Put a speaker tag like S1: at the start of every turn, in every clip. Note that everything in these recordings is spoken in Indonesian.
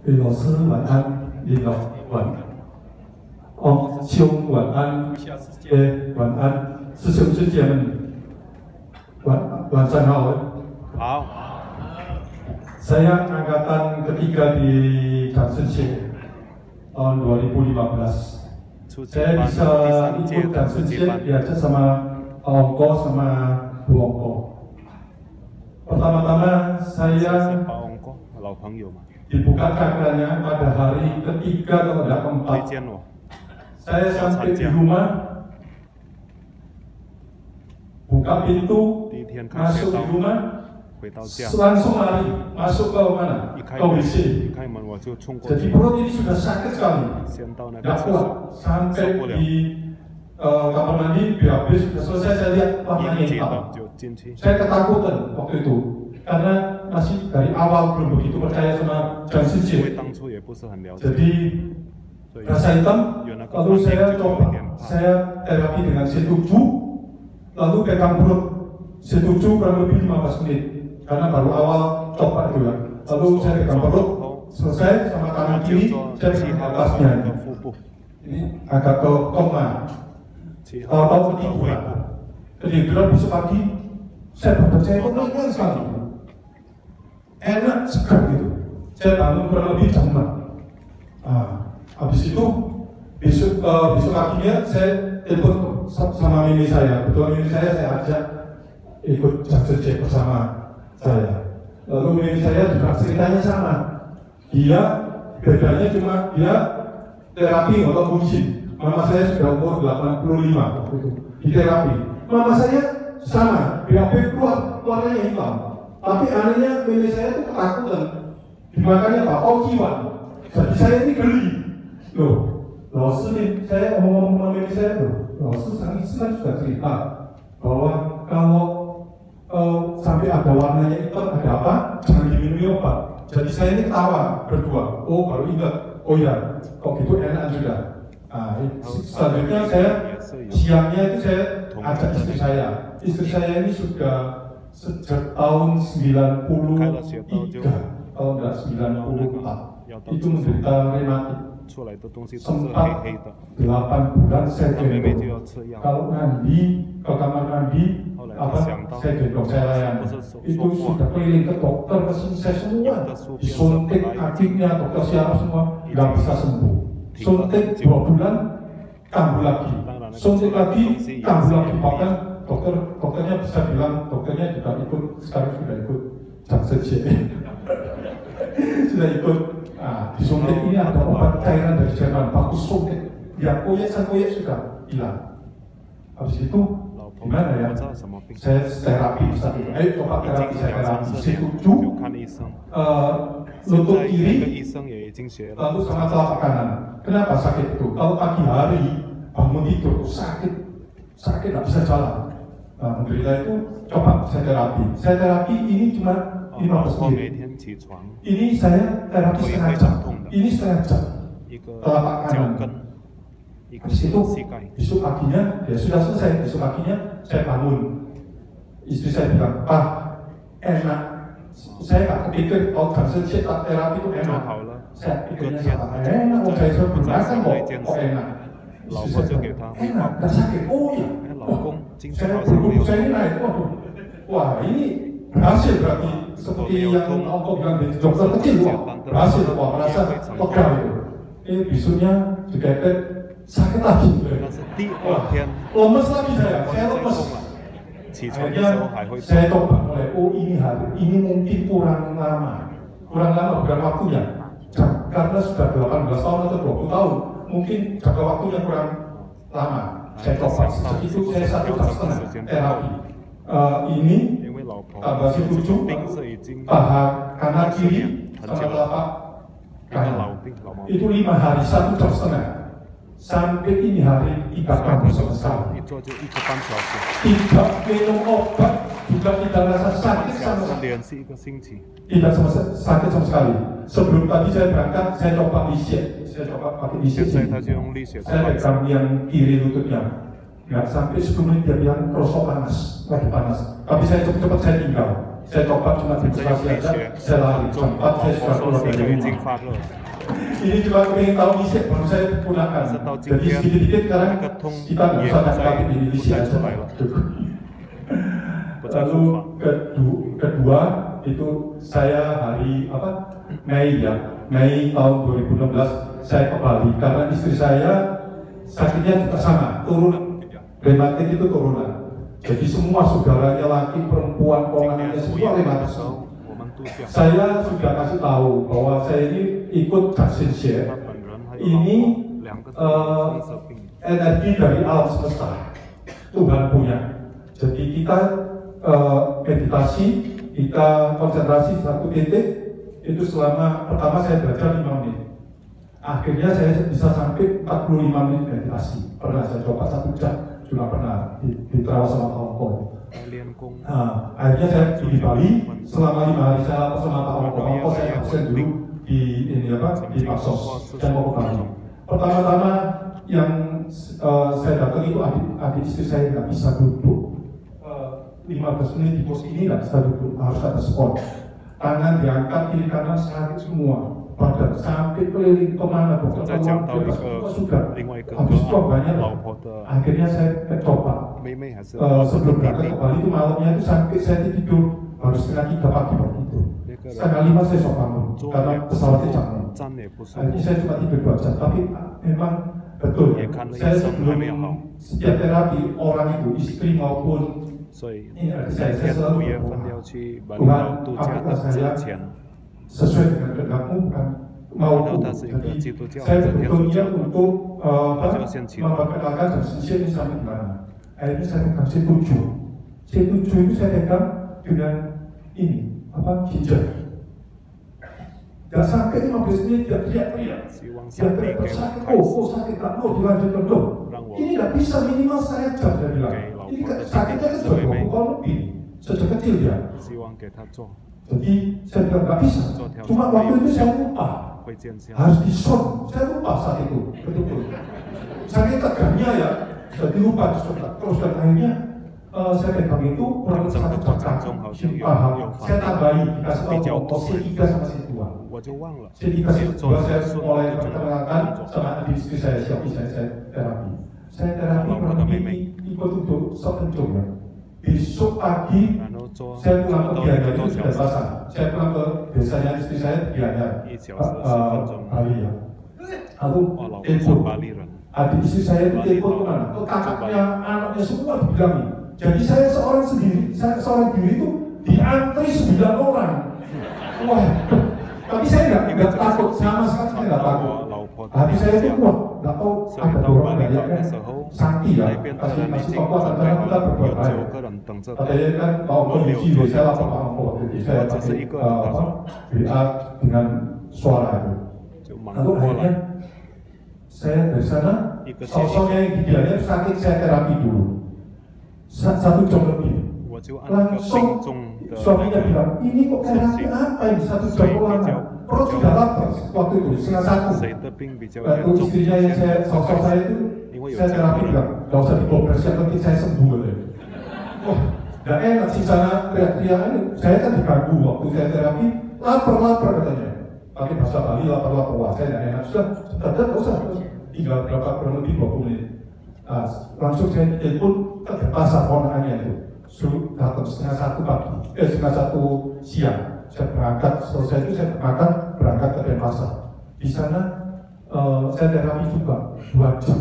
S1: 李老师晚安，李老晚，兄晚安，晚安，师兄师姐们晚上好。
S2: 好。
S1: Saya angkatan ketiga di Dansenche tahun 2015. Saya bisa ikut Dansenche diajak sama Ongko sama Bu Ongko. Pertama-tama saya dibuka cakranya pada hari ketiga atau keempat. Saya sampai di rumah, buka pintu, masuk di rumah, langsung lari masuk ke mana? Ke WC. Jadi perut ini sudah sakit sekali, tidak kuat. Sampai di kamar mandi, BAB sudah selesai, saya lihat warnanya hitam. Saya ketakutan waktu itu, karena masih dari awal belum begitu percaya sama Dansenche. Jadi rasa hitam, lalu saya coba, saya terapi dengan C7, lalu pegang perut C7 kurang lebih 15 menit. Karena baru awal coba itu ya. Lalu saya pegang perut, selesai sama kanan kiri, saya pegang atasnya. Ini agak ke koma, atau ketiduran. Ketiduran besok pagi, saya badan saya itu ringan sekali. Enak segar gitu. Saya bangun kurang lebih jam 6. Habis itu, besok paginya saya telepon sama mimi saya. Betul mimi saya ajak ikut Dansenche bersama saya. Lalu mimi saya juga ceritanya sama. Dia bedanya cuma dia terapi otot kunci. Mama saya sudah umur 85 waktu itu di terapi. Mama saya sama, BAB keluar warnanya hitam. Tapi anehnya mimi saya itu ketakutan. Dimakannya bakau ciwan. Jadi saya ini geli. Loh, saya ngomong sama mimi saya loh, sangat senang sudah cerita bahwa kalau sampai ada warnanya hitam, ada apa? Jangan diminumi obat. Jadi saya ini ketawa berdua. Oh, baru ingat. Oh iya, kok gitu enak juga. Selanjutnya saya siangnya itu saya ajak istri saya. Istri saya ini sudah sejak tahun 93, tahun 94. Itu menderita rematik. Sempat 8 bulan saya gendong. Kalau mandi, ke kamar mandi, saya gendong, saya layani. Itu sudah keliling ke dokter, ke sini saya semua. Disuntik kakinya, dokter siapa semua, nggak bisa sembuh. Suntik 2 bulan, kambuh lagi. Suntik lagi, kambuh lagi. Bahkan dokternya bisa bilang, dokternya juga ikut, sekarang sudah ikut Dansenche. Sudah ikut. Disuntik ini ada obat cairan dari Jerman, bagus suntik. Yang koyek sudah hilang. Habis itu gimana ya? Saya terapi saat itu. Ayo coba terapi, saya terapi C7, lutut kiri, lalu sama telapak kanan. Kenapa sakit itu? Kalau pagi hari bangun tidur sakit, nggak bisa jalan. Menderita itu coba saya terapi. Saya terapi ini cuma 15 menit. Ini saya terapi setengah jam. Ini setengah jam. Telapak kanan. Habis itu besok paginya ya sudah selesai. Besok paginya saya bangun. Istri saya bilang, Pak, enak. Saya nggak kepikir kalau Dansenche terapi itu enak. Saya pikirnya sama enak. Oh, saya belum makan kok enak. Istri saya bilang, enak, nggak sakit. Oh iya. Saya ini naik. Wah ini berhasil berarti. Seperti yang Ongko bilang di dokter kecil, berhasil, merasa lega itu. Besoknya juga sakit lagi. Lemes lagi saya lemes. Akhirnya saya coba mulai, ini mungkin kurang lama bukan waktunya. Karena sudah 18 tahun atau 20 tahun, mungkin jangka waktunya kurang lama. Saya coba, itu saya 1,5 tahun terapi. Ini tambah C7, paha kanan kiri sama telapak kanan. Itu 5 hari, 1,5 jam. Sampai ini hari tidak kamu selesai. Tidak minum obat, juga tidak rasa sakit sama sekali. Tidak sakit sama sekali. Sebelum tadi saya berangkat, saya coba liset. Saya coba pakai liset. Saya pegang yang kiri lututnya. Nggak sampai 10 menit dia bilang rosok panas, lagi panas. Tapi saya cepat-cepat saya tinggal. saya coba cuma demonstrasi aja, saya lari sempat saya sudah keluar dari rumah. Ini cuma ingin tahu isi baru saya gunakan. Jadi sedikit-sedikit sekarang kita nggak usah kasih ini isi aja. Lalu kedua itu saya hari Mei Mei tahun 2016 saya ke Bali karena istri saya sakitnya juga sama, turunan rematik itu turunan. Jadi semua saudaranya laki, perempuan, ponakannya semua rematik. Saya sudah kasih tahu bahwa saya ini ikut Daxin Share. Ini energi dari alam semesta, Tuhan punya. Jadi kita meditasi, kita konsentrasi satu titik itu selama pertama saya belajar 5 menit. Akhirnya saya bisa sampai 45 menit meditasi. Pernah saya coba 1 jam, juga pernah di Terawat sama Pak Ongko. Akhirnya saya di Bali selama 5 hari saya sama Pak Ongko, saya absen dulu di di Pasos dan mau ke Bali. Pertama-tama yang saya datang itu adik istri saya nggak bisa duduk 15 menit di pos ini, nggak bisa duduk, harus ada spot. Tangan diangkat kiri kanan sakit semua, badan sampai keliling kemana dokter keluar semua sudah. Habis cobanya akhirnya saya coba sebelum berangkat ke Bali itu malamnya itu sampai saya tidur harus setengah 3 pagi waktu itu. Setengah 5 saya sok bangun karena pesawatnya jam 6. Akhirnya saya cuma tidur 2 jam, tapi memang betul. Saya sebelum setiap terapi orang itu istri maupun ini saya selalu Tuhan, apakah saya sesuai dengan kehendakmu bukan mauku. Jadi saya sebetulnya untuk memperkenalkan dan sisi ini sampai dimana. Akhirnya saya pegang C7 itu saya pegang dengan ini ginger. Gak sakit 15 menit, dia teriak-teriak. Dia sakit, sakit, tak mau dilanjutkan dong. Ini gak bisa, minimal saya jam, saya bilang. Ini sakitnya kan sudah 20 tahun lebih, sejak kecil ya. Jadi saya bilang gak bisa. Cuma waktu itu saya lupa, harus dishot. Saya lupa saat itu, betul-betul. Sakit tegangnya ya, jadi lupa dishot. Terus dan akhirnya saya pegang itu kurang lebih 1 jam. Saya tambahi, dikasih tahu C3 sama C2. C3 C2 saya mulai perkenalkan sama adik istri saya, saya terapi. Saya terapi kurang lebih ikut untuk sepencung ya. Besok pagi saya pulang ke Gianyar itu sudah selesai. Saya pulang ke desanya istri saya di Gianyar, Bali ya. Lalu telepon, adik istri saya itu telepon kemana? Ke kakaknya, anaknya semua dibilangin. Jadi saya seorang diri itu diantri 9 orang. Wah, tapi saya nggak takut, sama sekali saya nggak takut. Hati saya itu kuat, nggak tahu ada dorongan dari kan sakti ya, masih kekuatan karena kita berbuat baik. Katanya kan mau kondisi saya lapor Pak Ongko waktu itu saya pakai WA dengan suara itu. Lalu akhirnya saya dari sana, sosoknya yang di Gianyar sakit saya terapi dulu. 1 jam lebih, langsung suaminya bilang, ini kok terapi apa ini 1 jam lama? Perut sudah lapar waktu itu, setengah 1. Lalu istrinya yang sosok saya itu, saya terapi bilang, gak usah dikompres, yang penting saya sembuh. Wah, gak enak sih sana teriak-teriak ini, saya kan diganggu waktu saya terapi, lapar katanya. Pakai bahasa Bali, lapar, wah saya gak enak, sudah, gak usah, tinggal kurang lebih 20 menit. Langsung saya telepon ke pasar ponakannya itu, suruh datang setengah 1 pagi, setengah 1 siang. Saya berangkat, selesai itu saya berangkat ke Denpasar. Di sana saya terapi juga 2 jam.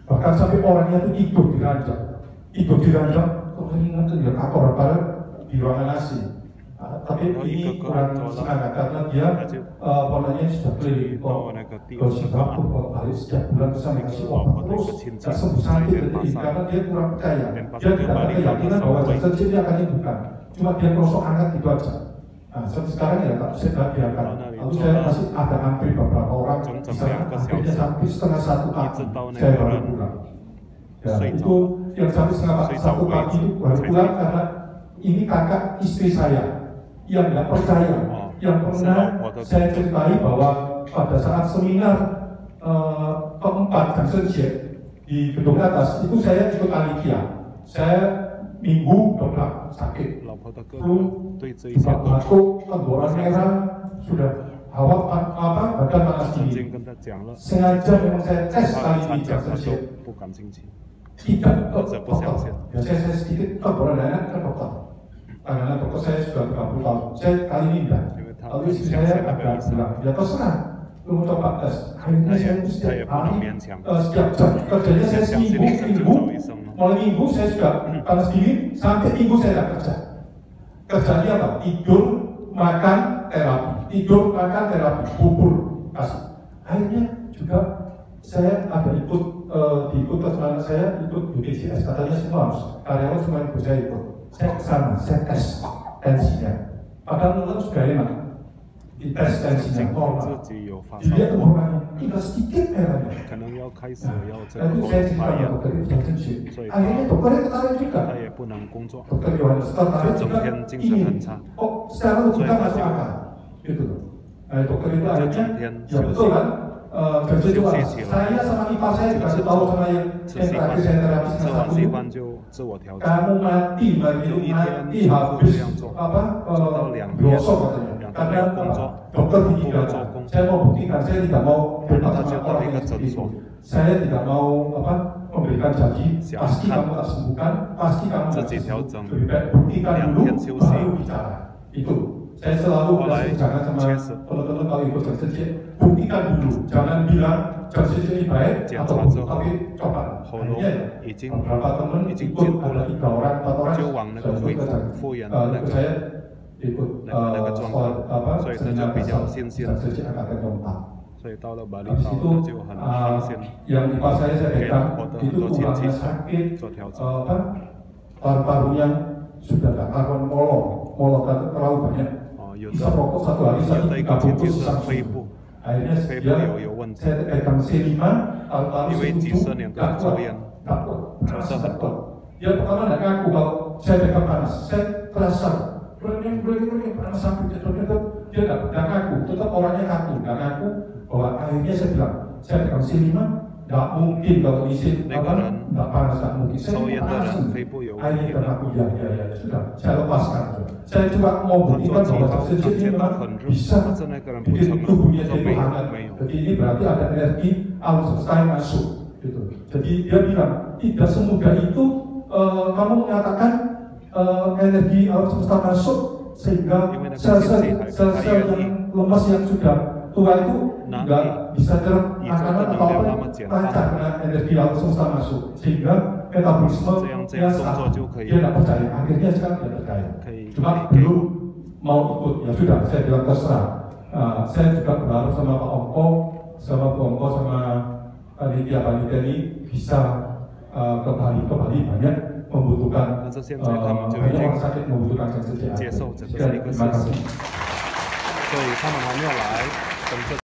S1: Bahkan sampai orangnya itu tidur di ranjang, kok ingat ya akor bareng di ruangan AC. Tapi ini kurang semangat karena dia polanya sudah keliling ke Singapura, kalau balik setiap bulan bisa dikasih obat terus nggak sembuh sakit karena dia kurang percaya. Dia tidak ada keyakinan bahwa Daxin dia akan nyembuhkan. Cuma dia merosok angkat gitu aja. Nah, sekarang ya tak bisa diangkat. Lalu saya masih ada antri beberapa orang di sana. Akhirnya sampai setengah 1 pagi saya baru pulang. Ya, itu yang sampai setengah 1 pagi itu baru pulang karena ini kakak istri saya yang nggak percaya, yang pernah saya ceritai bahwa pada saat seminar keempat Daxin Share di gedung atas itu saya ikut panitia. Saya minggu dobrak sakit. Flu, batuk, tenggorokan merah, sudah hawa badan panas tinggi. Sengaja memang saya tes kali ini jam kerja. Tidak ke dokter. Biasanya saya sedikit tenggorokan enak ke dokter. Karena dokter saya sudah 30 tahun. Saya kali ini enggak. Lalu istri saya agak bilang, ya terserah. Lu coba tes. Akhirnya saya itu setiap hari, setiap jam kerjanya saya seminggu, mulai minggu saya sudah panas dingin, sampai minggu saya tidak kerja. Kerjanya apa? Tidur, makan, terapi. Tidur, makan, terapi. Bubur, kasih. Akhirnya juga saya ada ikut diikut teman saya ikut BPJS, katanya semua harus karyawan semua ikut saya ikut. Saya kesana, saya tes tensinya. Padahal menurut sudah enak. Di tes tensinya normal. Dilihat umurnya tinggal sedikit merahnya. Lalu saya cerita ke dokter itu jatuh sih. Akhirnya dokternya tertarik juga. Dokter Yohanes tertarik juga ingin. Oh, secara logika masuk akal. Gitu loh. Dokter itu akhirnya, ya betul kan? Kerja juga. Saya sama ipar saya dikasih tahu sama yang terakhir saya terapi sama satu. Kamu mati habis apa? Gosok katanya. Karena dokter meninggalkan. Saya mau buktikan, saya tidak mau berdebat sama orang yang seperti itu. Saya tidak mau memberikan janji. Pasti kamu tak sembuhkan, pasti kamu tak sembuh. Lebih baik buktikan dulu, baru bicara. Itu. Saya selalu jangan sama teman-teman kalau ikut kerja, buktikan dulu. Jangan bilang kerja ini baik atau tapi coba. Akhirnya beberapa teman ikut ada 3 orang, 4 orang ikut saya ikut seminar kerja angkatan keempat. Habis itu yang ipar saya pegang itu tulangnya sakit, paru-parunya sudah tak karuan molor terlalu banyak. Bisa rokok 1 hari 3 bungkus sampai. Akhirnya saya pegang C5, paru-paru C7, tak kuat. Dia pertama tidak ngaku kalau saya pegang panas, saya terasa berani panas sampai dia tidak ngaku, tetap orangnya ngaku, tidak ngaku bahwa akhirnya saya bilang, saya pegang C5, tidak mungkin kalau isi tidak panas, tidak mungkin. Saya panas, akhirnya dia ngaku, ya sudah, saya lepaskan. Saya coba mau buktikan bahwa oksigen ini memang bisa bikin tubuhnya jadi hangat. Jadi ini berarti ada energi alam semesta yang masuk. Gitu. Jadi dia bilang, tidak semudah itu kamu mengatakan energi alam semesta masuk sehingga sel-sel yang lemas yang sudah tua itu nggak bisa nyerap makanan atau apa lancar karena energi alam semesta masuk sehingga metabolisme yang sah. Dia tidak percaya, akhirnya sekarang dia percaya. Cuma belum mau ikut, ya sudah, saya bilang terserah. Saya juga berharap sama Pak Ongko, sama Bu Ongko, sama panitia ini bisa ke Bali banyak membutuhkan banyak orang sakit membutuhkan kerja. Terima kasih.